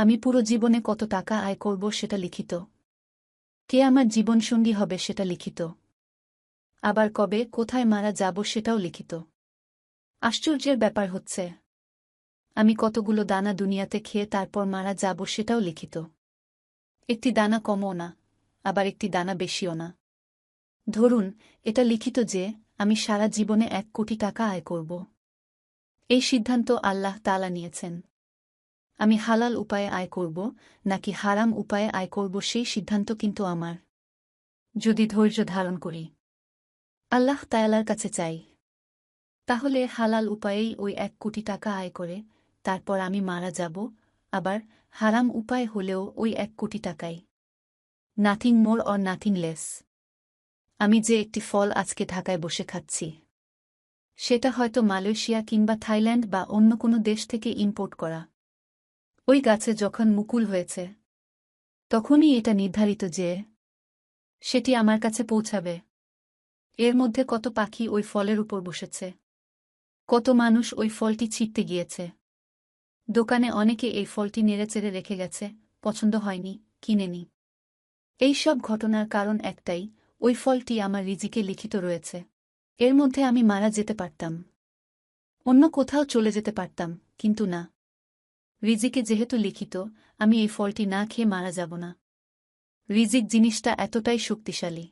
আমি পুরো জীবনে কত টাকা আয় করব সেটা লিখিত। কে আমার জীবনসঙ্গী হবে সেটা লিখিত। আবার কবে কোথায় মারা যাব সেটাও লিখিত। আশ্চর্যের ব্যাপার হচ্ছে, আমি কতগুলো দানা দুনিয়াতে খেয়ে তারপর মারা যাব সেটাও লিখিত। একটি দানা কমও না, আবার একটি দানা বেশিও না। ধরুন, এটা লিখিত যে আমি সারা জীবনে 1 কোটি টাকা আয় করব। এই সিদ্ধান্ত আল্লাহ তাআলা নিয়েছেন। আমি হালাল উপায়ে আয় করব নাকি হারাম উপায়ে আয় করব সেই সিদ্ধান্ত কিন্তু আমার। যদি ধৈর্য ধারণ করি, আল্লাহ তাআলার কাছে চাই, তাহলে হালাল উপায়েই ওই 1 কোটি টাকা আয় করে তারপর আমি মারা যাব। আবার হারাম উপায় হলেও ওই 1 কোটি টাকাই। Nothing more or nothing less. আমি যে একটি ফল আজকে ঢাকায় বসে খাচ্ছি, সেটা হয়তো মালয়েশিয়া কিংবা থাইল্যান্ড বা অন্য কোনো দেশ থেকে ইম্পোর্ট করা। ওই গাছে যখন মুকুল হয়েছে, তখনই এটা নির্ধারিত যে সেটি আমার কাছে পৌঁছাবে। এর মধ্যে কত পাখি ওই ফলের উপর বসেছে, কত মানুষ ওই ফলটি ছিঁড়তে গিয়েছে। দোকানে অনেকে এই ফলটি নেড়েচেড়ে রেখে গেছে, পছন্দ হয়নি, কিনেনি। এই সব ঘটনার কারণ একটাই, ওই ফলটি আমার রিজিকে লিখিত রয়েছে। এর মধ্যে আমি মারা যেতে পারতাম, অন্য কোথাও চলে যেতে পারতাম, কিন্তু না। রিজিকে যেহেতু লিখিত, আমি এই ফলটি না খেয়ে মারা যাব না। রিজিক জিনিসটা এতটাই শক্তিশালী।